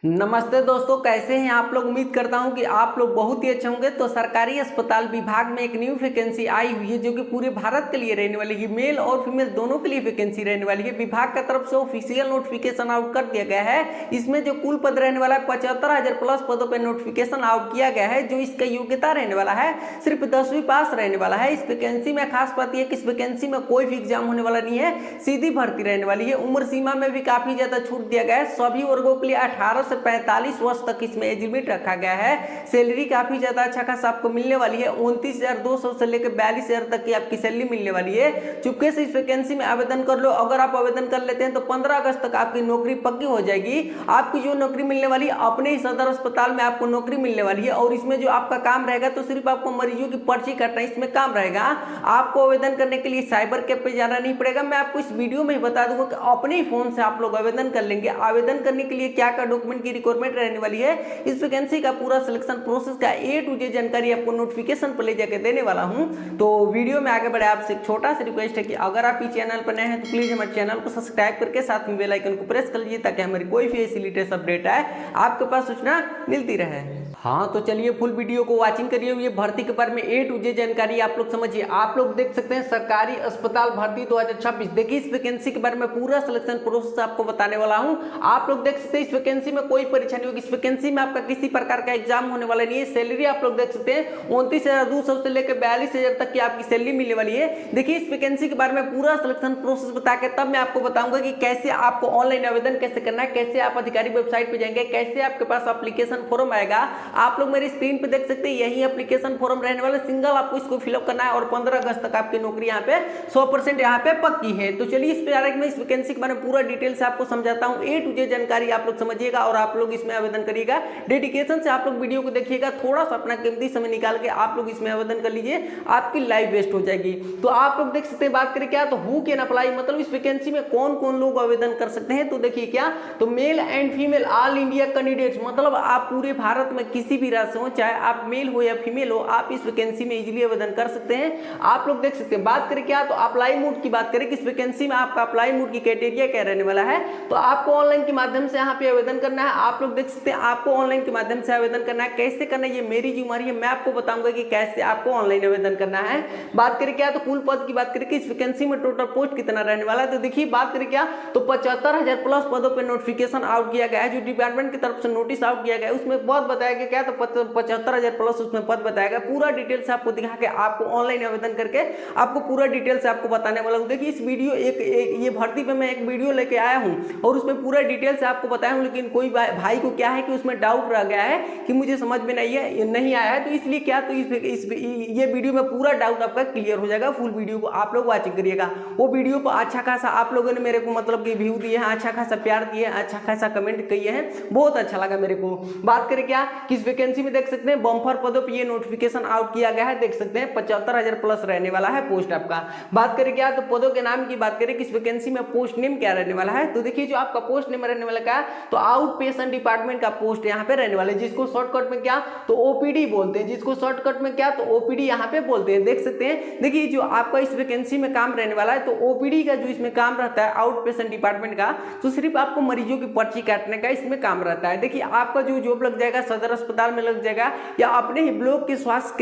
नमस्ते दोस्तों, कैसे हैं आप लोग। उम्मीद करता हूं कि आप लोग बहुत ही अच्छे होंगे। तो सरकारी अस्पताल विभाग में एक न्यू वैकेंसी आई हुई है जो कि पूरे भारत के लिए रहने वाली है। मेल और फीमेल दोनों के लिए वैकेंसी रहने वाली है। विभाग की तरफ से ऑफिशियल नोटिफिकेशन आउट कर दिया गया है। इसमें जो कुल पद रहने वाला है 75,000 प्लस पदों पर नोटिफिकेशन आउट किया गया है। जो इसका योग्यता रहने वाला है सिर्फ 10वीं पास रहने वाला है। इस वैकेंसी में खास बात यह कि इस वैकेंसी में कोई भी एग्जाम होने वाला नहीं है, सीधी भर्ती रहने वाली है। उम्र सीमा में भी काफी ज्यादा छूट दिया गया है। सभी वर्गों के लिए 18 से 45 वर्ष तक इसमें एज लिमिट रखा गया है। सैलरी काफी ज्यादा अच्छा खासा आपको मिलने वाली है। 29,200 से लेकर 42,000 तक की आपकी सैलरी मिलने वाली है। चुपके से इस वैकेंसी में आवेदन कर लो। अगर आप आवेदन कर लेते हैं तो 15 अगस्त तक आपकी नौकरी पक्की हो जाएगी। आपकी जो नौकरी मिलने वाली है अपने ही सदर अस्पताल में आपको नौकरी मिलने वाली है। और इसमें जो आपका काम रहेगा तो सिर्फ आपको मरीजों की पर्ची काटना इसमें काम रहेगा। आपको आवेदन करने के लिए साइबर कैफ पे जाना नहीं पड़ेगा। मैं आपको इस वीडियो में ही बता दूंगा कि अपने ही फोन से आप लोग आवेदन कर लेंगे। आवेदन करने के लिए क्या क्या डॉक्यूमेंट की रिक्वायरमेंट रहने वाली है, इस वैकेंसी का पूरा सिलेक्शन प्रोसेस का ए टू जेड जानकारी आपको नोटिफिकेशन पर ले जाकर देने वाला हूं। तो वीडियो में आगे बढ़े आपसे एक छोटा सा रिक्वेस्ट है कि अगर आप इस चैनल पर नए हैं तो प्लीज हमारे चैनल को सब्सक्राइब करके साथ में बेल आइकन को प्रेस कर लीजिए ताकि हमारी कोई भी ऐसी लेटेस्ट अपडेट आए आपके पास सूचना मिलती रहे। हाँ, तो चलिए फुल वीडियो को वाचिंग करिए। ये भर्ती के बारे में ए टू जेड जानकारी आप लोग समझिए। आप लोग देख सकते हैं सरकारी अस्पताल भर्ती 2026। देखिए इस वैकेंसी के बारे में पूरा सिलेक्शन प्रोसेस आपको बताने वाला हूं। आप लोग देख सकते हैं इस वैकेंसी में कोई परीक्षा नहीं होगी। इस वैकेंसी में आपका किसी प्रकार का एग्जाम होने वाला नहीं है। सैलरी आप लोग देख सकते हैं 29,200 से लेकर 42,000 तक की आपकी सैलरी मिलने वाली है। देखिए इस वैकेंसी के बारे में पूरा सिलेक्शन प्रोसेस बता के तब मैं आपको बताऊंगा कि कैसे आपको ऑनलाइन आवेदन कैसे करना है, कैसे आप अधिकारी वेबसाइट पे जाएंगे, कैसे आपके पास एप्लीकेशन फॉर्म आएगा। आप लोग मेरी स्क्रीन पे देख सकते हैं यही एप्लीकेशन फॉर्म रहने वाला। सिंगल आपको इसको फिलअप करना है और 15 अगस्त तक आपकी नौकरी यहाँ पे 100% यहाँ पे पक्की है। तो चलिए इस पे में इस वैकेंसी के बारे में पूरा डिटेल से आपको समझाता हूँ। ए टू जेड जानकारी आप लोग समझिएगा और आप लोग इसमें आवेदन करिएगा। डेडिकेशन से आप लोग वीडियो को देखिएगा। थोड़ा सा अपना कीमती समय निकाल के आप लोग इसमें आवेदन कर लीजिए, आपकी लाइफ वेस्ट हो जाएगी। तो आप लोग देख सकते हैं, बात करें क्या तो हु कैन अप्लाई, मतलब इस वैकेंसी में कौन कौन लोग आवेदन कर सकते हैं। तो देखिए क्या तो male and female all India candidates, मतलब आप पूरे भारत में किसी भी राज्य से हो, चाहे आप मेल हो या फीमेल हो, आप इस वैकेंसी में इजीली आवेदन कर सकते हैं। आप लोग देख सकते हैं। बात करें क्या तो अप्लाई मोड की बात करें कि इस वैकेंसी में आपका अप्लाई मोड की क्राइटेरिया क्या रहने वाला है। तो आपको ऑनलाइन के माध्यम से यहाँ पे आवेदन करना है। आप लोग देख सकते हैं आपको ऑनलाइन के माध्यम से आवेदन करना है। कैसे करना है ये मेरी जिम्मेदारी है, मैं आपको बताऊंगा कि कैसे आपको ऑनलाइन आवेदन करना है। बात करें क्या तो कुल पद की बात करें कि इस वैकेंसी में टोटल पोस्ट कितना रहने वाला है। तो देखिए बात करें क्या तो 75,000 प्लस पदों पर नोटिफिकेशन आउट किया गया है। जो डिपार्टमेंट की तरफ से नोटिस आउट किया गया है उसमें बहुत बताया गया क्या तो 75,000 प्लस उसमें पद बताएगा। पूरा डिटेल से आपको दिखा के आपको ऑनलाइन आवेदन करके आपको पूरा डिटेल से आपको बताने वाला हूं। देखिए इस वीडियो ये भर्ती पे मैं एक वीडियो लेके आया हूं और उसमें पूरा डिटेल से आपको बताया हूं। लेकिन कोई भाई को क्या है कि उसमें डाउट रह गया है कि मुझे समझ में नहीं आया है, तो इसलिए क्या तो ये वीडियो में पूरा डाउट आपका क्लियर हो जाएगा। फुल वीडियो को आप लोग वॉचिंग करिएगा। वो वीडियो पर अच्छा खासा आप लोगों ने मेरे को मतलब कि व्यू दिए हैं, अच्छा खासा प्यार दिए, अच्छा खासा कमेंट किए हैं, बहुत अच्छा लगा मेरे को। बात करें क्या किस वैकेंसी में देख सकते हैं बम्पर पदों पर ये नोटिफिकेशन आउट किया गया है। देख सकते हैं 75,000 प्लस रहने वाला है पोस्ट आपका। बात करें क्या तो पदों के नाम की बात करें किस वैकेंसी में पोस्ट नेम क्या रहने वाला है। तो देखिए जो आपका पोस्ट नेम रहने वाला क्या तो आउट पेशेंट डिपार्टमेंट का पोस्ट यहाँ पे रहने वाला है, जिसको शॉर्टकट में क्या तो ओपीडी बोलते हैं, जिसको शॉर्टकट में क्या तो ओपीडी यहाँ पे बोलते हैं। देख सकते हैं देखिए जो आपका इस वैकेंसी में काम रहने वाला है तो ओपीडी का जो इसमें काम रहता है आउट पेशेंट डिपार्टमेंट का, तो सिर्फ आपको मरीजों की पर्ची काटने का इसमें काम रहता है। देखिए आपका जो जॉब लग जाएगा सदर अस्पताल में लग जाएगा या अपने ही ब्लॉक के स्वास्थ्य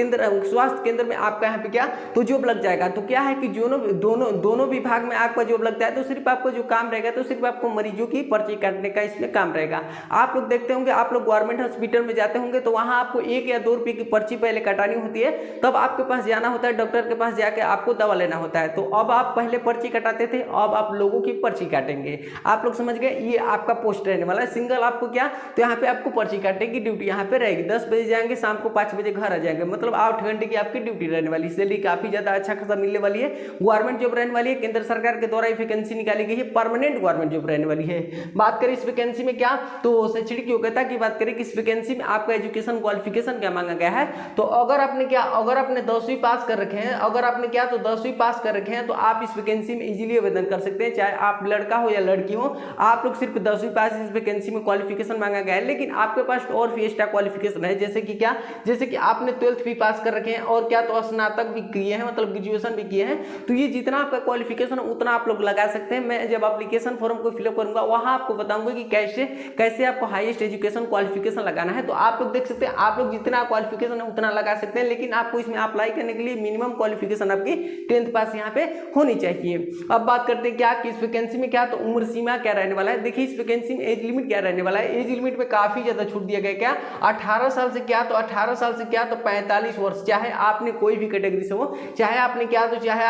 केंद्र में आपका यहाँ पे क्या तो जॉब लग जाएगा। तो क्या है कि दोनों विभाग में आपका जॉब लगता है तो सिर्फ आपको जो काम रहेगा तो सिर्फ आपको मरीजों की पर्ची काटने का इसमें काम रहेगा। आप लोग देखते होंगे आप लोग गवर्नमेंट हॉस्पिटल में जाते होंगे तो वहां आपको 1 या 2 रुपए की पर्ची पहले कटानी होती है, तब आपके पास जाना होता है, डॉक्टर के पास जाके आपको दवा लेना होता है। तो अब आप पहले पर्ची कटाते थे, अब आप लोगों की पर्ची काटेंगे। आप लोग समझ गए, ये आपका पोस्ट रहने वाला है। सिंगल आपको क्या तो यहाँ पे आपको पर्ची काटने की ड्यूटी यहाँ पे रहेगी। 10 बजे जाएंगे, शाम को 5 बजे घर आ जाएंगे, मतलब 8 घंटे की आपकी ड्यूटी रहने वाली। सैलरी काफी ज्यादा अच्छा खासा मिलने वाली है। गवर्नमेंट जॉब रहने वाली है, केंद्र सरकार के द्वारा वैकेंसी निकाली गई है, परमानेंट गवर्नमेंट जॉब रहने वाली है। बात करें इस वैकेंसी में क्या तो शैक्षणिक योग्यता की बात करें कि इस वैकेंसी में आपका एजुकेशन क्वालिफिकेशन क्या मांगा गया है। तो अगर आपने 10वीं पास कर रखे हैं, अगर आपने क्या तो 10वीं पास कर रखे हैं तो आप इस वैकेंसी में इजीली आवेदन कर सकते हैं। चाहे आप लड़का हो या लड़की हो, आप लोग सिर्फ 10वीं पास इस वैकेंसी में क्वालिफिकेशन मांगा गया है। लेकिन आपके पास और भी एक्स्ट्रा क्वालिफिकेशन है, जैसे कि क्या, जैसे कि आपने 12th भी पास कर रखे हैं और क्या तो स्नातक भी किए हैं, मतलब ग्रेजुएशन भी किए हैं, तो ये जितना आपका क्वालिफिकेशन उतना आप लोग लगा सकते हैं। मैं जब एप्लीकेशन फॉर्म को फिलअप करूंगा वहां आपको बताऊंगा कि कैसे कैसे आपको हाईएस्ट एजुकेशन क्वालिफिकेशन लगाना है। तो आप लोग देख सकते हैं, आप लोग जितना क्वालिफिकेशन है उतना लगा सकते हैं, लेकिन आपको इसमें अप्लाई करने के लिए मिनिमम क्वालिफिकेशन आपकी 10th पास यहाँ पे होनी चाहिए। अब बात करते हैं क्या कि इस वैकेंसी में क्या तो उम्र सीमा क्या रहने वाला है। देखिए इस वैकेंसी में एज लिमिट क्या रहने वाला है। एज लिमिट में काफी ज्यादा छूट दिया गया, क्या 18 साल से क्या तो 18 साल से क्या तो 45 वर्ष, चाहे आपने कोई भी कैटेगरी से हो, चाहे आपने क्या तो चाहे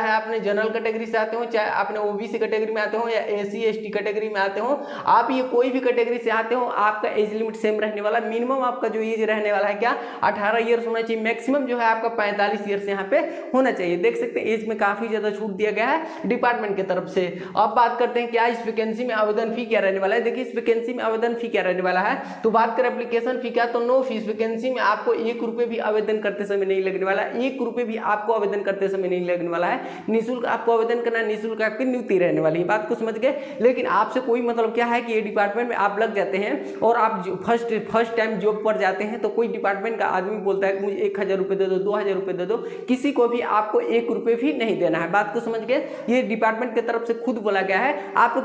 आपने जनरल कैटेगरी से आते हो, चाहे आपने ओबीसी कैटेगरी में आते हो या एससी एसटी कैटेगरी में आते हो, आप ये कोई भी कैटेगरी से आते हो, आपका एज लिमिट सेम रहने वाला। मिनिमम आपका जो एज रहने वाला है क्या 18 ईयर्स होना चाहिए, मैक्सिमम जो है आपका 45 ईयर्स यहाँ पे होना चाहिए। देख सकते हैं एज में काफी ज्यादा छूट दिया गया है डिपार्टमेंट की तरफ से। अब बात करते हैं क्या इस वैकेंसी में आवेदन फी क्या रहने वाला है। देखिए इस वैकेंसी में आवेदन फी क्या रहने वाला है, तो बात करें एप्लीकेशन फी क्या तो नो फीस। वैकेंसी में आपको 1 रुपए भी आवेदन करते समय नहीं लगने वाला, 1 रुपए भी आपको आवेदन करते समय नहीं लगने वाला है। निःशुल्क आपको आवेदन करना, निःशुल्क आपकी नियुक्ति रहने वाली है, बात को समझ गए। लेकिन आपसे कोई मतलब क्या है कि ये डिपार्टमेंट में आप लग जाते हैं और आप फर्स्ट टाइम जॉब पर जाते हैं, तो कोई डिपार्टमेंट का आदमी बोलता है कि मुझे 1000 रुपये दे दो, 2000 रुपये दे दो, किसी को भी आपको 1 रुपये भी नहीं देना है, बात को समझ गए। ये डिपार्टमेंट की तरफ से खुद बोला गया है, आपको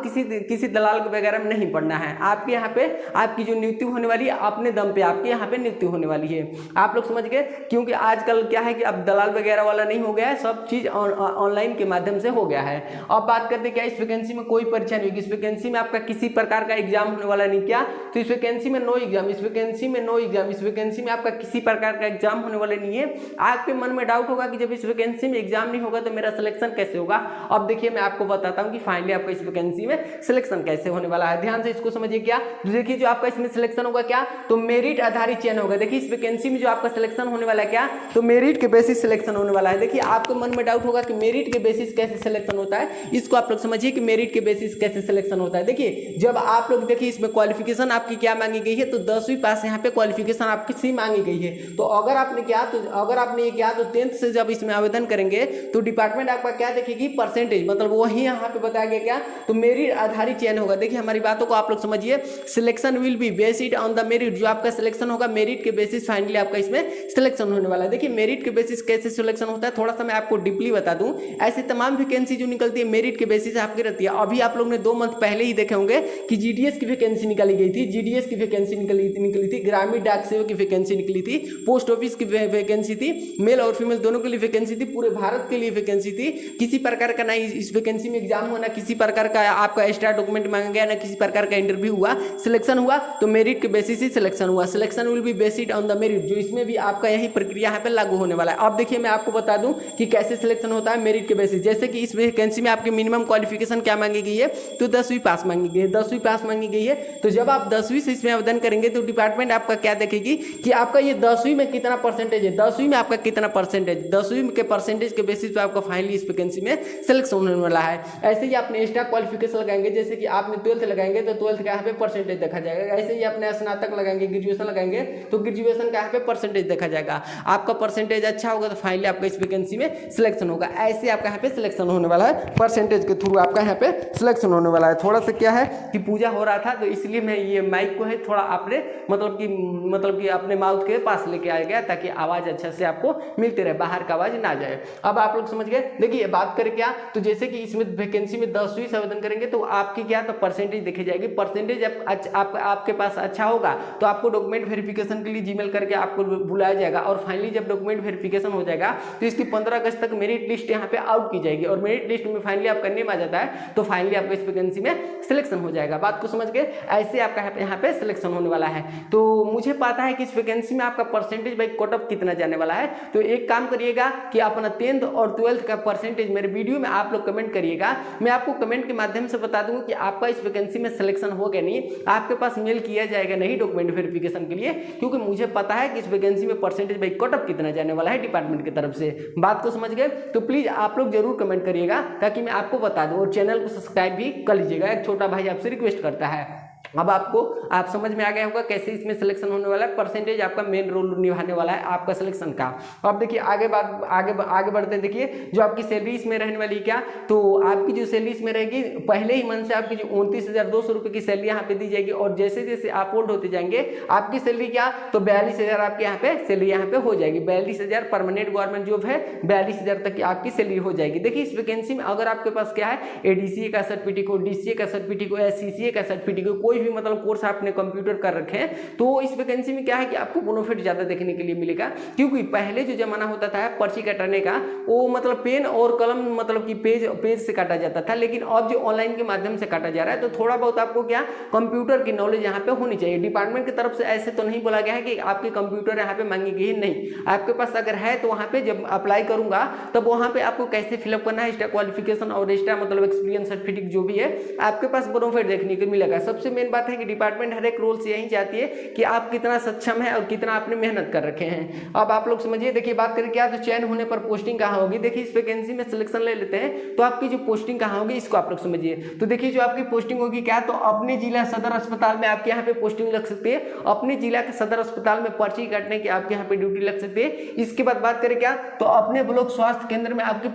किसी दलाल वगैरह में नहीं पड़ना है। आपके यहाँ पे आपकी जो नियुक्ति होने वाली है अपने दम पे आपके यहाँ पे नियुक्ति होने वाली है, आप लोग समझ गए। क्योंकि आजकल क्या है कि अब दलाल वगैरह वाला नहीं हो गया है, सब चीज ऑनलाइन के माध्यम से हो गया है। अब बात करते हैं क्या इस वैकेंसी में कोई परीक्षा नहीं होगी। इस वैकेंसी में आपका किसी प्रकार का एग्जाम होने वाला नहीं, क्या तो इस वैकेंसी में नो एग्जाम, इस वैकेंसी में नो एग्जाम, इस वैकेंसी में आपका किसी प्रकार का एग्जाम होने वाला नहीं है। आपके मन में डाउट होगा कि जब इस वैकेंसी में एग्जाम नहीं होगा तो मेरा सिलेक्शन कैसे होगा। अब देखिए मैं आपको बताता हूं कि फाइनली आपका इस वैकेंसी में सिलेक्शन कैसे होने वाला है, ध्यान से इसको समझिए। क्या देखिए जो आपका इसमें सिलेक्शन होगा क्या तो मेरिट आधारित चयन होगा। देखिए इस वैकेंसी में जो आपका सिलेक्शन होने वाला है क्या तो मेरिट के बेसिस सिलेक्शन होने वाला है। देखिए आपके मन में डाउट होगा कि मेरिट के बेसिस कैसे सिलेक्शन होता है, इसको आप लोग समझिए कि मेरिट के बेसिस कैसे सिलेक्शन होता है। देखिए जब आप लोग देखिए इसमें क्वालिफिकेशन आपकी क्या मांगी गई है तो 10वीं पास यहाँ पे क्वालिफिकेशन आपकी सी मांगी गई है। तो अगर आपने ये किया तो 10th से जब इसमें आवेदन करेंगे तो डिपार्टमेंट आपका क्या देखेगी परसेंटेज, मतलब वही यहाँ पे बताया गया क्या तो मेरिट आधारित चयन होगा। देखिए हमारी बातों को आप लोग समझिए, selection will be based on the merit, जो आपका सिलेक्शन होगा मेरिट के बेसिस फाइनली आपका इसमें सिलेक्शन होने वाला है। देखिए मेरिट के बेसिस कैसे सिलेक्शन होता है थोड़ा सा मैं आपको डीपली बता दूं। ऐसी तमाम वैकेंसी जो निकलती है मेरिट के बेसिस आपकी रहती है। अभी आप लोग ने 2 मंथ पहले ही देखे होंगे कि जीडीएस की वैकेंसी निकाली गई थी, जीडीएस की वैकेंसी निकली थी, ग्रामीण डाक सेवक की वैकेंसी निकली थी, पोस्ट ऑफिस की वैकेंसी थी, मेल और फीमेल दोनों के लिए वैकेंसी थी, पूरे भारत के लिए वैकेंसी थी। किसी प्रकार का ना इस वैकेंसी में एग्जाम हुआ, ना किसी प्रकार का आपका एक्स्ट्रा डॉक्यूमेंट मांगा गया, ना किसी प्रकार का इंटरव्यू हुआ। सिलेक्शन हुआ तो मेरिट के बेसिस ही सिलेक्शन हुआ। Selection will be based on the merit, जो इसमें भी आपका यही प्रक्रिया यहाँ पे लागू होने वाला है। अब देखिए मैं आपको बता दूं कि कैसे सिलेक्शन होता है मेरिट के बेसिस। जैसे कि इस वैकेंसी में आपकी मिनिमम क्वालिफिकेशन क्या मांगी गई है तो 10वीं पास मांगी गई है, 10वीं पास मांगी गई है। तो जब आप 10वीं से इसमें आवेदन करेंगे तो डिपार्टमेंट आपका क्या देखेगी कि आपका ये 10वीं में कितना परसेंटेज है, 10वीं में आपका कितना परसेंटेज, 10वीं के परसेंटेज के बेसिस पे आपका फाइनली इस वैकेंसी में सिलेक्शन होने वाला है। ऐसे ही आपने एक्स्ट्रा क्वालिफिकेशन लगाएंगे, जैसे कि आपने 12th लगाएंगे तो 12th का यहाँ पे परसेंटेज देखा जाएगा। ऐसे ही अपने स्नातक लगाएंगे, ग्रेजुएशन लगाएंगे तो ग्रेजुएशन का यहाँ पे परसेंटेज देखा जाएगा। आपका परसेंटेज अच्छा होगा तो फाइनली आपका इस वैकेंसी में सिलेक्शन होगा। ऐसे आपका यहाँ पे सिलेक्शन होने वाला है, परसेंटेज के थ्रू आपका यहाँ पे सिलेक्शन होने वाला है। थोड़ा सा क्या है कि पूजा हो रहा था तो इसलिए मैं ये माइक को है थोड़ा आपने मतलब कि अपने माउथ के पास लेके आया गया ताकि आवाज अच्छा से आपको मिलती रहे, बाहर का आवाज ना जाए। अब आप लोग समझ गए। देखिए बात करें क्या तो जैसे कि इसमें वैकेंसी में 10वीं से आवेदन करेंगे तो आपकी क्या तो परसेंटेज देखी जाएगी। परसेंटेज आपके पास अच्छा होगा तो आपको डॉक्यूमेंट वेरिफिकेशन के लिए जीमेल करके आपको बुलाया जाएगा और फाइनली जब डॉक्यूमेंट वेरिफिकेशन हो जाएगा तो इसकी 15 अगस्त तक मेरिट लिस्ट यहाँ पे आउट की जाएगी और मेरिट लिस्ट में फाइनली आपका नेम आ जाता है तो फाइनली आपका इस वैकेंसी में सिलेक्शन हो जाएगा। बात को समझ गए। ऐसे आपका यहाँ पे सिलेक्शन होने वाला है। तो मुझे पता है कि इस वैकेंसी में आपका परसेंटेज भाई कट ऑफ कितना जाने वाला है। तो एक काम करिएगा कि अपना 10th और 12th का परसेंटेज मेरे वीडियो में आप लोग कमेंट करिएगा। मैं आपको कमेंट के माध्यम से बता दूंगा कि आपका इस वैकेंसी में सिलेक्शन हो गया नहीं, आपके पास मेल किया जाएगा नहीं डॉक्यूमेंट वेरिफिकेशन के लिए, क्योंकि मुझे पता है कि इस वैकेंसी में परसेंटेज भाई कट ऑफ कितना जाने वाला है डिपार्टमेंट की तरफ से। बात को समझ गए। तो प्लीज आप लोग जरूर कमेंट करिएगा ताकि मैं आपको बता दूं और चैनल को सब्सक्राइब भी कर लीजिएगा। एक छोटा भाई आपसे रिक्वेस्ट करता है। अब आपको आप समझ में आ गया होगा कैसे इसमें सिलेक्शन होने वाला है, परसेंटेज आपका मेन रोल निभाने वाला है आपका सिलेक्शन का। अब देखिए आगे बढ़ते हैं। देखिए जो आपकी सैलरी इसमें रहने वाली क्या, तो आपकी जो सैलरी इसमें रहेगी पहले ही मंथ से आपकी जो 29,200 रुपये की सैलरी यहाँ पे दी जाएगी, और जैसे जैसे आप ओल्ड होते जाएंगे आपकी सैलरी क्या, तो 42,000 आपके यहाँ पे सैलरी यहाँ पे हो जाएगी। 42,000 परमानेंट गवर्नमेंट जॉब है, 42,000 तक की आपकी सैलरी हो जाएगी। देखिए इस वैकेंसी में अगर आपके पास क्या है, एडीसीए का सर्टिफिकेट हो, डीसीए का सर्टिफिकेट हो, सीसीए का सर्टिफिकेट हो, कोई भी मतलब कोर्स आपने कंप्यूटर कर रखे हैं, तो इस वैकेंसी में क्या है कि आपको बोनोफिट ज्यादा देखने के लिए मिलेगा। क्योंकि पहले जो जमाना होता था पर्ची कटाने का, वो मतलब पेन और कलम मतलब कि पेज से काटा जाता था, लेकिन अब जो ऑनलाइन के माध्यम से काटा जा रहा है, तो थोड़ा बहुत आपको क्या कंप्यूटर की नॉलेज यहाँ पे होनी चाहिए। डिपार्टमेंट की तरफ से ऐसे तो नहीं बोला गया है कि आपके कंप्यूटर यहाँ पे मांगी गई है, नहीं, आपके पास अगर है तो वहाँ पे जब अप्लाई करूंगा तब वहाँ पे आपको कैसे फिलअप करना है, एक्स्ट्रा क्वालिफिकेशन और एक्स्ट्रा मतलब एक्सपीरियंस सर्टिफिकेट जो भी है आपके पास बोनोफाइड देखने को मिलेगा। सबसे मेन बात है कि डिपार्टमेंट हर एक रोल से यही चाहती है कि आप कितना सक्षम है और कितना आपने मेहनत कर रखे हैं। अब आप लोग समझिए, देखिए बात करें क्या, तो चयन होने पर पोस्टिंग कहाँ होगी। देखिए इस वैकेंसी में सिलेक्शन ले लेते हैं तो आपकी जो पोस्टिंग कहाँ होगी इसको आप लोग समझिए। तो देखिए जो आपकी पोस्टिंग होगी क्या, तो अपने जिला सदर अस्पताल में आपके यहाँ पे पोस्टिंग लग सकती है। अपने जिला के सदर अस्पताल में पर्ची काटने की आपके यहाँ पे ड्यूटी लग सकती है। इसके बाद बात करें क्या, तो अपने ब्लॉक स्वास्थ्य केंद्र में आपकी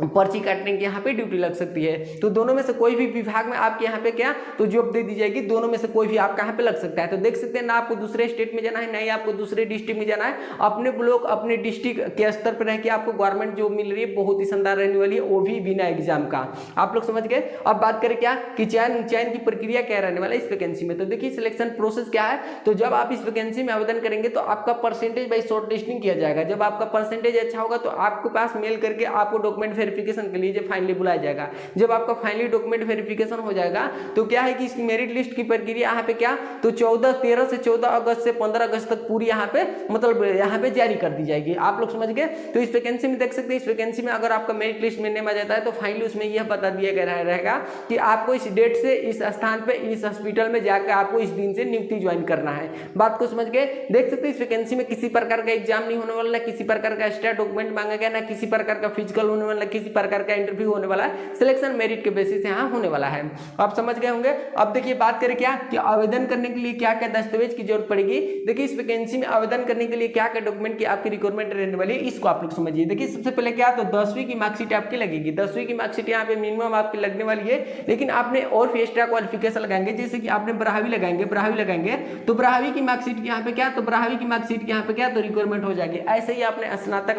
पर्ची काटने की यहाँ पे ड्यूटी लग सकती है। तो दोनों में से कोई भी विभाग में आपके यहाँ पे क्या, तो जॉब दे दी जाएगी। दोनों में से कोई भी आपका यहाँ पे लग सकता है। तो देख सकते हैं ना, आपको दूसरे स्टेट में जाना है, नहीं आपको दूसरे डिस्ट्रिक्ट में जाना है, अपने ब्लॉक अपने डिस्ट्रिक्ट के स्तर पर रह के आपको गवर्नमेंट जॉब मिल रही है, बहुत ही शानदार रहने वाली है, वो भी बिना एग्जाम का। आप लोग समझ गए। अब बात करें क्या कि चयन की प्रक्रिया क्या रहने वाला है इस वैकेंसी में। तो देखिए सिलेक्शन प्रोसेस क्या है, तो जब आप इस वैकेंसी में आवेदन करेंगे तो आपका परसेंटेज बाई शॉर्ट लिस्टिंग किया जाएगा। जब आपका परसेंटेज अच्छा होगा तो आपके पास मेल करके आपको डॉक्यूमेंट वेरिफिकेशन के लिए फाइनली बुलाया जाएगा। जब आपका फाइनली डॉक्यूमेंट वेरिफिकेशन हो जाएगा तो क्या है कि इसकी मेरिट लिस्ट की प्रक्रिया यहाँ पे क्या, तो 13 से 14 अगस्त से 15 अगस्त तक पूरी यहाँ पे मतलब यहाँ पे जारी कर दी जाएगी। आप लोग समझ गए। तो इस वैकेंसी में देख सकते हैं, इस वैकेंसी में अगर आपका मेरिट लिस्ट में नेम आ जाता है तो फाइनली उसमें यह बता दिया गया रहेगा कि आपको इस डेट से इस स्थान पे इस हॉस्पिटल में जाकर आपको इस दिन से नियुक्ति ज्वाइन करना है। बात को समझ गए। देख सकते हैं इस वैकेंसी में किसी प्रकार का एग्जाम नहीं होने वाला, ना किसी प्रकार का एक्स्ट्रा डॉक्यूमेंट मांगा गया, ना किसी प्रकार का फिजिकल होने वाला, किसी प्रकार का इंटरव्यू होने वाला है। सिलेक्शन मेरिट के बेसिस यहाँ होने वाला है। आप समझ गए होंगे। अब देखिए बात करें क्या कि आवेदन करने के लिए क्या क्या दस्तावेज की जरूरत पड़ेगी। देखिए इस वैकेंसी में आवेदन करने के लिए क्या क्या डॉक्यूमेंट की आपकी रिक्वायरमेंट रहने वाली है इसको आप लोग समझिए। देखिए सबसे पहले क्या, तो 10वीं की मार्कशीट आपकी लगेगी। 10वीं की मार्कशीट यहाँ पे मिनिमम आपकी लगने वाली है, लेकिन आपने और भी एक्स्ट्रा क्वालिफिकेशन लगाएंगे, जैसे कि आपने 12वीं लगाएंगे तो 12वीं की मार्कशीट यहाँ पे क्या, तो 12वीं की मार्कशीट यहाँ पे क्या, तो रिक्वायरमेंट हो जाएगी। ऐसे ही आपने स्नातक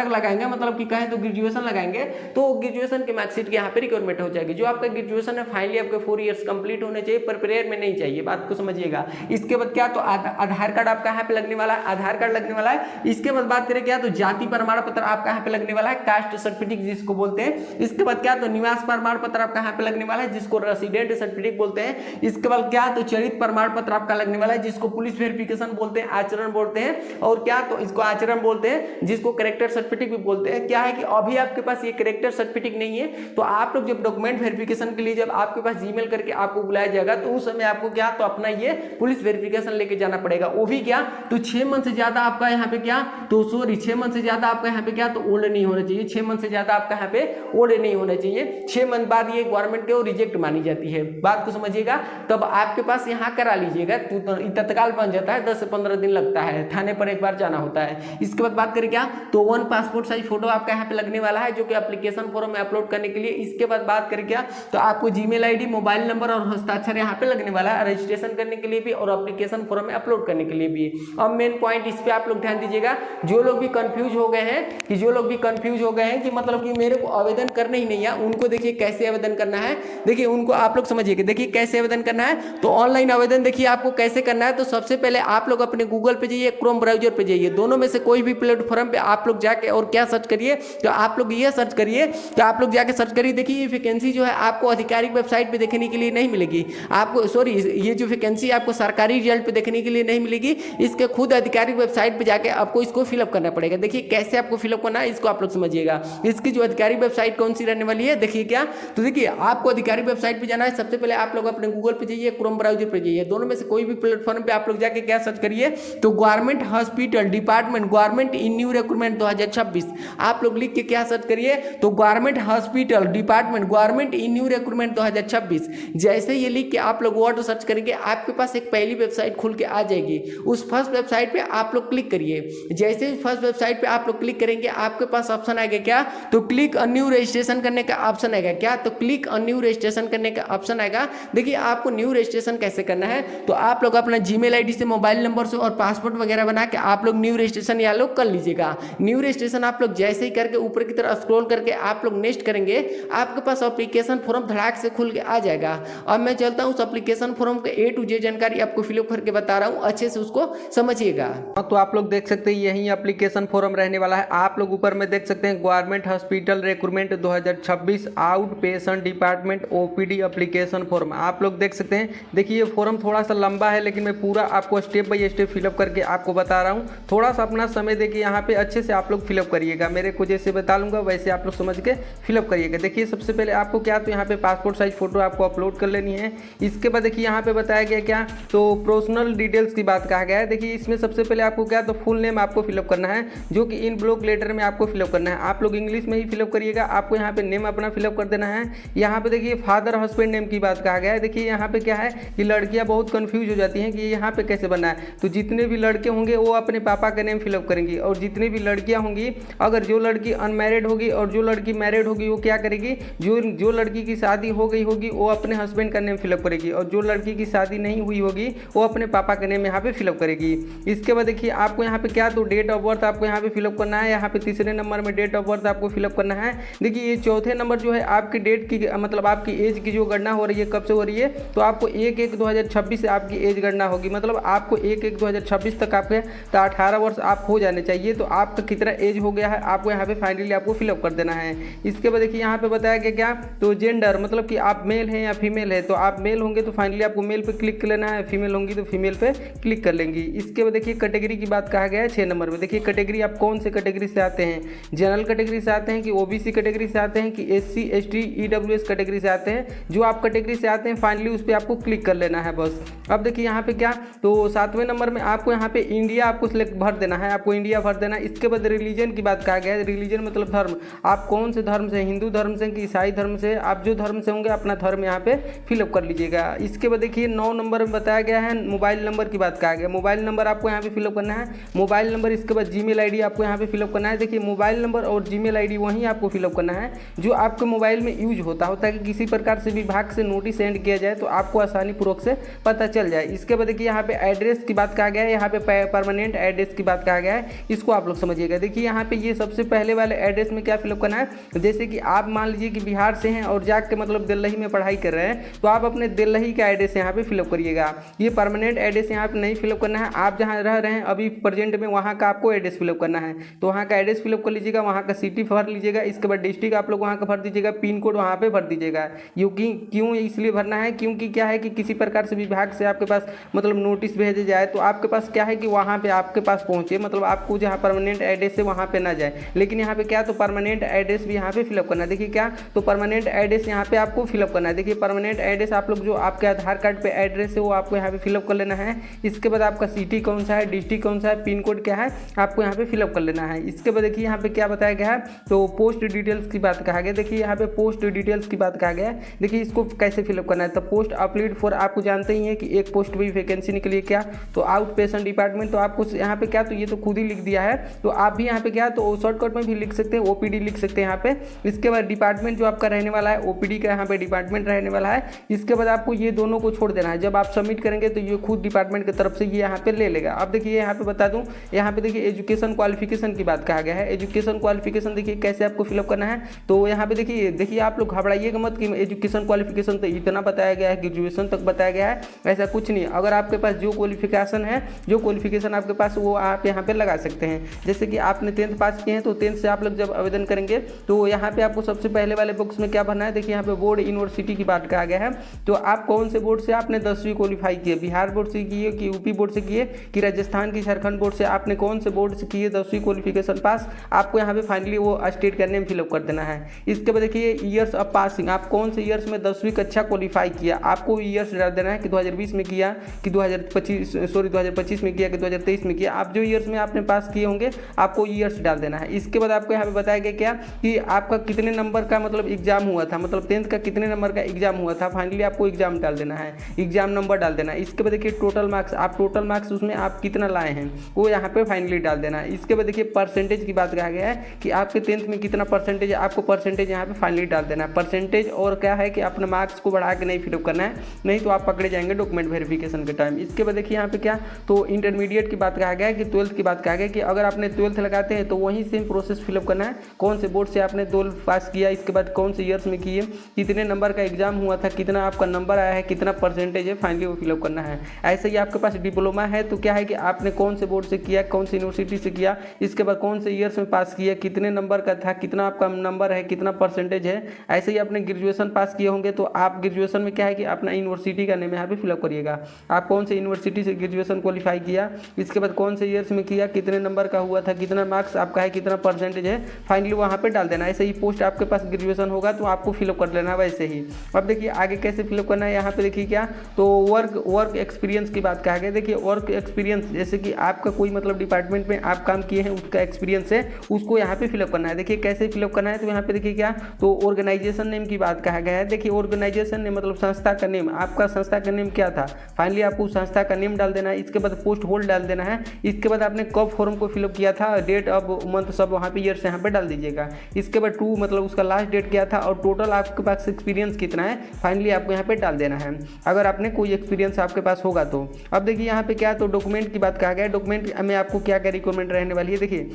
लगाएंगे मतलब कि कहें तो ग्रेजुएशन लगाएंगे तो ग्रेजुएशन की मार्कशीट यहाँ पे रिक्वायरमेंट हो जाएगी। जो आपका ग्रेजुएशन है फाइनली आपके 4 इयर्स कंप्लीट होने चाहिए, पर प्रेयर में नहीं चाहिए। बात को समझिएगा। इसके बाद क्या, तो आधार कार्ड आपका यहाँ पे लगने वाला है, आधार कार्ड लगने वाला है। इसके बाद बात करें क्या, तो जाति प्रमाण पत्र आपका यहाँ पे लगने वाला है, कास्ट सर्टिफिकेट जिसको बोलते हैं। इसके बाद क्या, तो निवास प्रमाण पत्र आपका यहाँ पे लगने वाला है, जिसको रेसिडेंट सर्टिफिकेट बोलते हैं। इसके बाद क्या, तो चरित्र प्रमाण पत्र आपका लगने वाला है, जिसको पुलिस वेरिफिकेशन बोलते हैं, आचरण बोलते हैं। और क्या, तो इसको आचरण बोलते हैं, जिसको कैरेक्टर सर्टिफिकेट भी बोलते हैं। क्या है कि अभी आपके पास ये कैरेक्टर सर्टिफिकेट नहीं है, तो आप लोग जब डॉक्यूमेंट वेरिफिकेशन के लिए जब आपके पास जीमेल करके आपको बुलाया जाएगा तो उस समय आपको क्या, तो अपना ये पुलिस वेरिफिकेशन लेके जाना पड़ेगा। वो भी क्या, तो 6 मंथ से ज्यादा आपका यहाँ पे क्या, तो सॉरी 6 मंथ से ज्यादा आपका यहाँ पे क्या, तो ओल्ड नहीं होना चाहिए। 6 मंथ से ज्यादा आपका यहाँ पे ओल्ड नहीं होना चाहिए। 6 मंथ बाद ये गवर्नमेंट के रिजेक्ट मानी जाती है। बात को समझिएगा। तब आपके पास यहाँ करा लीजिएगा, तो तत्काल बन जाता है, 10 से 15 दिन लगता है, थाने पर एक बार जाना होता है। इसके बाद बात करें क्या, तो 1 पासपोर्ट साइज फोटो आपका यहाँ पे लगने वाला है, जो कि एप्लीकेशन फॉर्म में अपलोड करने के लिए। इसके बाद बात करें क्या, तो आपको जीमेल आईडी, मोबाइल नंबर और हस्ताक्षर यहाँ पे लगने वाला है, रजिस्ट्रेशन करने के लिए भी और एप्लीकेशन फॉर्म में अपलोड करने के लिए भी। अब मेन पॉइंट इस पे आप लोग ध्यान दीजिएगा। जो लोग भी कंफ्यूज हो गए हैं कि मतलब कि मेरे को आवेदन करना ही नहीं है, उनको देखिए कैसे आवेदन करना है। देखिए उनको आप लोग समझिए, देखिए कैसे आवेदन करना है। तो ऑनलाइन आवेदन देखिए आपको कैसे करना है। तो सबसे पहले आप लोग अपने गूगल पे जाइए, क्रोम ब्राउजर पे जाइए, दोनों में से कोई भी प्लेटफॉर्म पे आप लोग जाके और क्या सर्च करिए, तो आप लोग ये सर्च करिए, तो आप लोग जाके सर्च करिए। देखिए ये वैकेंसी जो है आपको आधिकारिक वेबसाइट पे देखने के लिए नहीं मिलेगी आपको, सॉरी ये जो वैकेंसी आपको सरकारी रिजल्ट पे देखने के लिए नहीं मिलेगी, इसके खुद आधिकारिक वेबसाइट पे जाके आपको इसको फिलअप करना पड़ेगा। देखिए कैसे आपको फिलअप करना है इसको आप लोग समझिएगा। इसकी जो आधिकारिक वेबसाइट कौन सी रहने वाली है, देखिए क्या, तो देखिए आपको आधिकारिक वेबसाइट पे जाना है। सबसे पहले आप लोग अपने गूगल पे जाइए, क्रोम ब्राउजर पे जाइए, दोनों में से कोई भी प्लेटफॉर्म पे आप लोग जाके क्या सर्च करिए, तो government hospital department government in new recruitment 2026 आप लोग लिख के क्या सर्च करिए तो government hospital department government in new recruitment 2026। जैसे ये लिख के आप लोग वर्ड सर्च करेंगे आपके पास एक पहली वेबसाइट खुल के आ जाएगी। उस फर्स्ट वेबसाइट पे आप लोग क्लिक करिए। जैसे ही फर्स्ट वेबसाइट पे आप लोग क्लिक करेंगे आपके पास ऑप्शन आएगा क्या तो क्लिक ऑन न्यू रजिस्ट्रेशन करने का ऑप्शन आएगा। क्या तो क्लिक ऑन न्यू रजिस्ट्रेशन करने का ऑप्शन आएगा। देखिए आपको न्यू रजिस्ट्रेशन कैसे करना है तो आप लोग अपना जीमेल आईडी से मोबाइल नंबर से और पासपोर्ट वगैरह बना के आप लोग न्यू रजिस्ट्रेशन यहाँ लोग कर लीजिएगा। न्यू रजिस्ट्रेशन आप लोग जैसे ही करके ऊपर की तरफ स्क्रॉल करके आप लोग नेक्स्ट करेंगे आपके पास एप्लीकेशन फॉर्म धड़ाक से खुल के आ जाएगा। अब मैं चलता हूँ उस एप्लीकेशन फॉर्म के A to Z जानकारी आपको फिलअप करके बता रहा हूँ, अच्छे से उसको समझिएगा। तो आप लोग देख सकते हैं यही एप्लीकेशन फॉर्म रहने वाला है। आप लोग ऊपर में देख सकते हैं government hospital recruitment 2026 out patient department OPD application form आप लोग देख सकते हैं। देखिए ये फॉर्म थोड़ा सा लंबा है लेकिन मैं पूरा आपको स्टेप बाय स्टेप फिलअप करके आपको बता रहा हूँ। थोड़ा सा अपना समय देखिए यहाँ पे अच्छे से आप लोग फिलअप करिएगा। मेरे को जैसे बता लूँगा वैसे आप लोग समझ के फिलअप करिएगा। देखिए सबसे पहले आपको क्या तो यहाँ पे पासपोर्ट साइज फोटो आपको अपलोड कर लेनी है। इसके बाद देखिए यहाँ पे बताया गया क्या तो पर्सनल डिटेल्स की बात कहा गया है। देखिए इसमें सबसे पहले आपको क्या तो फुल नेम आपको फिलअप करना है जो कि इन ब्लॉक लेटर में आपको फिलअप करना है। आप लोग इंग्लिश में ही फिलअप करिएगा। आपको यहाँ पे नेम अपना फिलअप कर देना है। यहाँ पे देखिए फादर हस्बैंड नेम की बात कहा गया है। देखिए यहाँ पे क्या है कि लड़कियाँ बहुत कंफ्यूज हो जाती हैं कि यहाँ पे कैसे बनना है। तो जितने भी लड़के होंगे वो अपने पापा का नेम फिलअप करेंगी और जितनी भी लड़कियाँ होंगी अगर जो लड़की अनमैरिड होगी और जो लड़की मैरिड होगी वो क्या करेगी जो लड़की की शादी हो गई होगी वो अपने हस्बैंड का नेम फिलअप करेगी और जो लड़की की शादी नहीं हुई होगी वो अपने पापा का नेम यहाँ पे फिलअप करेगी। इसके बाद देखिए आपको यहाँ पे क्या तो डेट ऑफ बर्थ आपको यहाँ पे फिलअप करना है। यहाँ पे तीसरे नंबर में डेट ऑफ बर्थ आपको फिलअप करना है। देखिए ये चौथे नंबर जो है आपकी डेट की मतलब आपकी एज की जो गणना हो रही है कब से हो रही है तो आपको 1/1/2026 से आपकी एज गणना होगी। मतलब आपको 1/1/2026 तक आपके 18 वर्ष आप हो जाने चाहिए। तो आपका कितना एज हो गया है आपको यहाँ पे फाइनली आपको फिलअप कर देना है। इसके बाद देखिए यहाँ पे बताया गया क्या तो जेंडर मतलब कि आप मेल हैं या फीमेल है। तो आप मेल होंगे तो फाइनली आपको मेल पे क्लिक कर लेना है, फीमेल होंगी तो फीमेल पे क्लिक कर लेंगी। इसके बाद देखिए कैटेगरी की बात कहा गया है 6 नंबर में। देखिए कैटेगरी आप कौन से कैटेगरी से आते हैं, जनरल कैटेगरी से आते हैं कि OBC कैटेगरी से आते हैं कि SC ST EWS कैटेगरी से आते हैं। जो आप कैटेगरी से आते हैं फाइनली उस पर आपको क्लिक कर लेना है बस। अब देखिए यहाँ पे क्या तो 7वें नंबर में आपको यहाँ पे इंडिया आपको सिलेक्ट भर देना है, आपको इंडिया भर देना है। इसके बाद रिलीजन की बात कहा गया है। रिलीजन मतलब धर्म, आप कौन से धर्म से, हिंदू धर्म से कि ईसाई धर्म से, आप जो धर्म से होंगे अपना धर्म यहाँ पे फिलअप कर लीजिएगा। इसके बाद देखिए 9 नंबर में बताया गया है मोबाइल नंबर की बात कहा गया। मोबाइल नंबर आपको यहाँ पे फिलअप करना है, मोबाइल नंबर। इसके बाद जीमेल आईडी आपको यहाँ पे फिलअप करना है। देखिए मोबाइल नंबर और जीमेल आईडी वहीं आपको फिलअप करना है जो आपके मोबाइल में यूज होता है कि किसी प्रकार से विभाग से नोटिस सेंड किया जाए तो आपको आसानी पूर्वक से पता चल जाए। इसके बाद देखिए यहाँ पे एड्रेस की बात कहा गया है, यहाँ पे परमानेंट एड्रेस की बात कहा गया है, इसको आप लोग समझिएगा। देखिए यहाँ पे ये सबसे पहले वाले एड्रेस में क्या फिलअप करना है। जैसे कि आप मान लीजिए कि बिहार से हैं और जाके मतलब दिल्ली में पढ़ाई कर रहे हैं तो आप अपने दिल्ली का एड्रेस यहाँ पे फिलअप करिएगा। ये परमानेंट एड्रेस यहाँ पे नहीं फिलअप करना है। आप जहाँ रह रहे हैं अभी प्रेजेंट में वहाँ का आपको एड्रेस फिलअप करना है तो वहाँ का एड्रेस फिलअप कर लीजिएगा, वहाँ का सिटी भर लीजिएगा। इसके बाद डिस्ट्रिक्ट आप लोग वहाँ का भर दीजिएगा, पिन कोड वहाँ पे भर दीजिएगा। क्यों इसलिए भरना है क्योंकि क्या है कि किसी प्रकार से विभाग से आपके पास मतलब नोटिस भेजे जाए तो आपके पास क्या है कि वहाँ पे आपके पास पहुँचे, मतलब आपको जहाँ परमानेंट एड्रेस है वहाँ पे ना जाए। लेकिन यहाँ पे क्या तो परमानेंट एड्रेस भी यहाँ पे फिलअप करना है। देखिए क्या तो परमानेंट एड्रेस यहाँ पे आपको फिलअप करना है। देखिए परमानेंट एड्रेस आप लोग जो आपके आधार कार्ड पे एड्रेस है वो आपको यहाँ पे फिलअप कर लेना है। इसके बाद आपका सिटी कौन सा है, डिस्ट्रिक्ट कौन सा है, पिन कोड क्या है, आपको यहाँ पे फिलअप कर लेना है। इसके बाद देखिए यहाँ पे क्या बताया गया है तो पोस्ट डिटेल्स की बात कहा गया। देखिए यहाँ पे पोस्ट डिटेल्स की बात कहा गया है। देखिए इसको कैसे फिलअप करना है तो पोस्ट अपलीड फॉर, आपको जानते ही है कि एक पोस्ट भी वैकेंसी निकली है क्या तो आउट पेशेंट डिपार्टमेंट। तो आपको यहाँ पे क्या तो ये तो खुद ही लिख दिया है तो आप भी यहाँ पे क्या तो शॉर्टकट में भी लिख सकते हैं, OPD लिख सकते हैं यहाँ पे। इसके बाद डिपार्टमेंट जो आपका रहने वाला है OPD का यहाँ पे डिपार्टमेंट रहने वाला है। इसके बाद आपको ये दोनों को छोड़ देना है। जब आप सबमिट करेंगे तो ये खुद डिपार्टमेंट की तरफ से ये यहाँ पे ले लेगा। अब देखिए यहाँ पे बता दूँ, यहाँ पे देखिए एजुकेशन क्वालिफिकेशन की बात कहा गया है। एजुकेशन क्वालिफिकेशन देखिए कैसे आपको फिलअप करना है तो यहाँ पे देखिए आप लोग घबराइएगा मत कि एजुकेशन क्वालिफिकेशन तो इतना बताया गया है, ग्रेजुएशन तक बताया गया है, ऐसा कुछ नहीं। अगर आपके पास जो क्वालिफिकेशन आपके पास वो आप यहाँ पे लगा सकते हैं। जैसे कि आपने 10th पास किए हैं तो 10th से आप लोग जब आवेदन करेंगे तो यहाँ पे आपको सबसे पहले वाले बॉक्स में क्या भरना है। देखिए यहाँ पे बोर्ड यूनिवर्सिटी की बात कहा गया है तो आप कौन से बोर्ड से आपने 10वीं क्वालिफाई किए, बिहार बोर्ड से किए कि यूपी बोर्ड से किए कि राजस्थान की झारखंड बोर्ड से, आपने कौन से बोर्ड से किए 10वीं क्वालिफिकेशन पास, आपको यहाँ पे फाइनली वो स्टेट करने में फिलअप कर देना है। इसके बाद देखिए ईयर्स ऑफ पासिंग, आप कौन से ईयर्स में 10वीं कक्षा क्वालिफाई किया, आपको ईयर्स डाल देना है कि 2020 में किया कि 2025 में किया कि 2023 में किया। आप जो ईयर्स में आपने पास किए होंगे आपको ईयर्स डाल देना है। इसके बाद आपको यहाँ पे बताया गया क्या कि आपका कितने नंबर का मतलब एग्जाम हुआ था, मतलब 10th का कितने नंबर का एग्जाम हुआ था। फाइनली आपको एग्जाम डाल देना है, एग्जाम नंबर डाल देना है। इसके बाद देखिए टोटल मार्क्स, आप टोटल मार्क्स उसमें आप कितना लाए हैं वो यहाँ पे फाइनली डाल देना है। इसके बाद देखिए परसेंटेज की बात कहा गया है कि आपके 10th में कितना परसेंटेज है, आपको परसेंटेज यहाँ पे फाइनली डाल देना है। परसेंटेज और क्या है कि अपने मार्क्स को बढ़ा के नहीं फिलअप करना है, नहीं तो आप पकड़े जाएंगे डॉक्यूमेंट वेरिफिकेशन के टाइम। इसके बाद देखिए यहाँ पे क्या, तो इंटरमीडिएट की बात कहा गया है कि 12th की बात कहा गया कि अगर आपने 12th लगाते हैं तो वहीं सेम प्रोसेस फिलअप करना है, कौन से बोर्ड से आपने 12th पास किया, इसके बाद कौन से ईयर्स में किए, कितने नंबर का एग्जाम हुआ था, कितना आपका नंबर आया है, कितना परसेंटेज है, फाइनली वो फिलअप करना है। ऐसे ही आपके पास डिप्लोमा है तो क्या है कि आपने कौन से बोर्ड से किया, कौन सी यूनिवर्सिटी से किया, इसके बाद कौन से ईयर्स में पास किया, कितने नंबर का था, कितना आपका नंबर है, कितना परसेंटेज है। ऐसे ही आपने ग्रेजुएशन पास किए होंगे तो आप ग्रेजुएशन में क्या है कि अपना यूनिवर्सिटी का नेम यहाँ पे फिलअप करिएगा, आप कौन से यूनिवर्सिटी से ग्रेजुएशन क्वालिफाई किया, इसके बाद कौन से ईयर्स में किया, कितने नंबर का हुआ था, कितना मार्क्स आपका है, कितना परसेंटेज है, फाइनली वहाँ पे डाल देना। ऐसे ही पोस्ट आपके पास ग्रेजुएशन होगा तो आपको फिलअप कर लेना वैसे ही। अब देखिए आगे कैसे फिलअप करना है, यहाँ पे देखिए क्या, तो वर्क एक्सपीरियंस की बात कहा गया। देखिए वर्क एक्सपीरियंस जैसे कि आपका कोई मतलब डिपार्टमेंट में आप काम किए हैं उसका एक्सपीरियंस है, उसको यहाँ पे फिलअप करना है। देखिए कैसे फिलअप करना है, तो यहाँ पे देखिए क्या, तो ऑर्गेनाइजेशन नेम की बात कहा गया है। देखिए ऑर्गेनाइजेशन नेम मतलब संस्था का नेम, आपका संस्था का नेम क्या था, फाइनली आपको संस्था का नेम डाल देना है। इसके बाद पोस्ट होल्ड डाल देना है। इसके बाद आपने कब फॉर्म को फिलअप किया था, डेट ऑफ मंथ सब वहाँ पे ईयर से यहाँ पे डाल दीजिएगा। इसके बाद 2 मतलब उसका लास्ट डेट क्या था और टोटल आपके पास एक्सपीरियंस कितना है, फाइनली आपको यहाँ पे डाल देना है, अगर आपने कोई एक्सपीरियंस आपके पास होगा तो। अब देखिए यहाँ पे क्या, तो डॉक्यूमेंट की बात कहा गया है। डॉक्यूमेंट में आपको क्या क्या रिक्वायरमेंट रहने वाली है, देखिए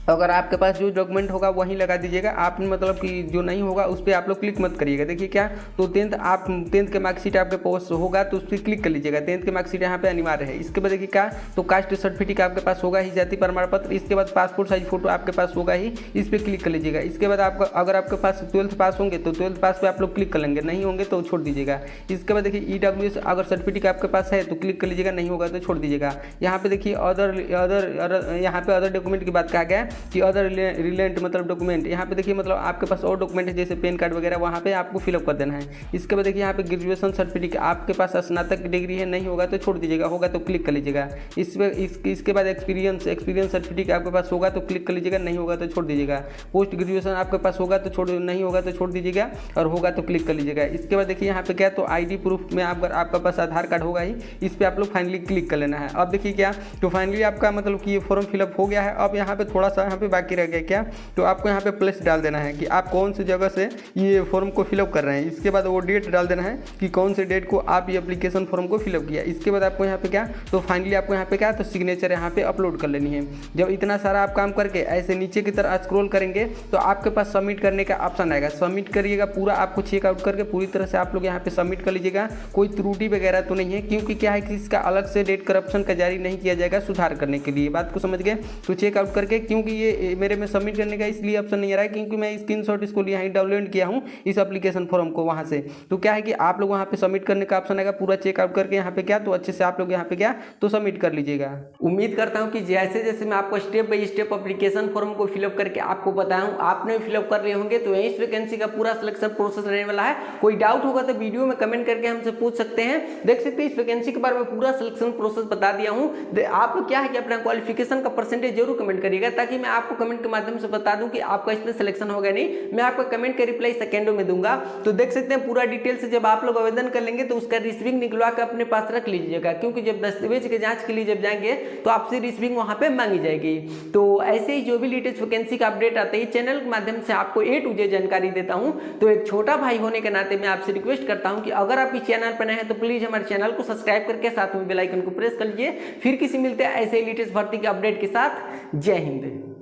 अगर आपके पास जो डॉक्यूमेंट होगा वहीं लगा दीजिएगा, आप मतलब कि जो नहीं होगा उस पर आप लोग क्लिक मत करिएगा। देखिए क्या, तो 10th के मार्कशीट आपके पास होगा तो उस पर क्लिक कर लीजिएगा, 10th के मार्कशीट यहाँ पे अनिवार्य है। इसके बाद देखिए क्या, तो कास्ट सर्टिफिकेट आपके पास होगा ही, जाति प्रमाण पत्र, इसके बाद पासपोर्ट साइज फोटो आपके पास होगा ही, इस पर क्लिक कर लीजिएगा। इसके बाद आपका अगर आपके पास 12th पास होंगे तो 12th पास पे आप लोग क्लिक कर लेंगे, नहीं होंगे तो छोड़ दीजिएगा। इसके बाद देखिए EWS अगर सर्टिफिकेट आपके पास है तो क्लिक कर लीजिएगा, नहीं होगा तो छोड़ दीजिएगा। यहाँ पे देखिए अदर यहाँ पे अदर डॉक्यूमेंट की बात कहा गया है कि अदर रिलेंट मतलब डॉक्यूमेंट, यहाँ पे देखिए मतलब आपके पास और डॉक्यूमेंट है जैसे पैन कार्ड वगैरह, वहाँ पे आपको फिलअप कर देना है। इसके बाद देखिए यहाँ पे ग्रेजुएशन सर्टिफिकेट आपके पास स्नातक की डिग्री है, नहीं होगा तो छोड़ दीजिएगा, होगा तो क्लिक कर लीजिएगा। इसके बाद एक्सपीरियंस सर्टिफिकेट आपके पास होगा तो क्लिक कर लीजिएगा, नहीं होगा तो छोड़ दीजिएगा। पोस्ट ग्रेजुएशन आपके पास होगा तो नहीं होगा तो छोड़ दीजिएगा, और होगा तो क्लिक कर लीजिएगा। इसके बाद देखिए यहाँ पे क्या, तो ID प्रूफ में अगर आपके पास आधार कार्ड होगा ही, इस पर आप लोग फाइनली क्लिक कर लेना है। अब देखिए क्या, तो फाइनली आपका मतलब कि ये फॉर्म फिलअप हो गया है। अब यहाँ पे थोड़ा सा यहाँ पे बाकी रह गया क्या, तो आपको यहाँ पे प्लेस डाल देना है कि आप कौन सी जगह से ये फॉर्म को फिलअप कर रहे हैं। इसके बाद वो डेट डाल देना है कि कौन से डेट को आप ये एप्लीकेशन फॉर्म को फिलअप किया। इसके बाद आपको यहाँ पे क्या, तो फाइनली आपको यहाँ पे क्या, तो सिग्नेचर यहाँ पे अपलोड कर लेनी है। जब इतना सारा आप काम करके ऐसे नीचे की तरह स्क्रॉल करेंगे तो आपके पास सबमिट करने का ऑप्शन आएगा, सबमिट करिएगा पूरा, आपको चेकआउट करके पूरी तरह से आप लोग यहाँ पे सबमिट कर लीजिएगा। कोई त्रुटि वगैरह तो नहीं है, क्योंकि क्या है कि इसका अलग से डेट करप्शन का जारी नहीं किया जाएगा सुधार करने के लिए, बात को समझ गए। तो चेकआउट करके, क्योंकि ये मेरे में सबमिट करने का इसलिए ऑप्शन नहीं आ रहा है क्योंकि मैं स्क्रीनशॉट इसको यहाँ डाउनलोड किया हूँ इस एप्लीकेशन फॉर्म को वहाँ से। तो क्या है कि आप लोग वहाँ पे सबमिट करने का ऑप्शन आएगा, पूरा चेकआउट करके यहाँ पे क्या, तो अच्छे से आप लोग यहाँ पे क्या, तो सबमिट कर लीजिएगा। उम्मीद करता हूँ कि जैसे जैसे मैं आपको step by step application form को फिलअप करके आपको बताऊँ, आपने फिलअप कर लिए होंगे। तो इस वैकेंसी का पूरा सिलेक्शन प्रोसेस रहने वाला है। कोई डाउट होगा तो वीडियो में कमेंट करके हमसे पूछ सकते हैं। देख सकते हैं इस वैकेंसी के बारे में पूरा सिलेक्शन प्रोसेस बता दिया हूँ। आप क्या है कि अपना क्वालिफिकेशन का परसेंटेज जरूर कमेंट करिएगा, ताकि मैं आपको कमेंट के माध्यम से बता दूं कि आपका इसमें सिलेक्शन होगा नहीं। मैं आपका कमेंट का रिप्लाई सेकंडों में दूंगा। तो देख सकते हैं पूरा डिटेल से जब आप लोग आवेदन कर लेंगे तो उसका रिसीविंग निकलवा कर अपने पास रख लीजिएगा, क्योंकि जब दस्तावेज के जांच के लिए जब जाएंगे तो आपसे रिसीविंग वहां पे मांगी जाएगी। तो ऐसे ही जो भी लेटेस्ट वैकेंसी का अपडेट आता है चैनल के माध्यम से आपको A to Z जानकारी देता हूं। तो एक छोटा भाई होने के नाते मैं आपसे रिक्वेस्ट करता हूं कि अगर आप इस चैनल पर नए हैं तो प्लीज हमारे चैनल को सब्सक्राइब करके साथ में बेल आइकन को प्रेस कर लीजिए। फिर किसी मिलते हैं ऐसे ही लेटेस्ट भर्ती के अपडेट के साथ। जय हिंद।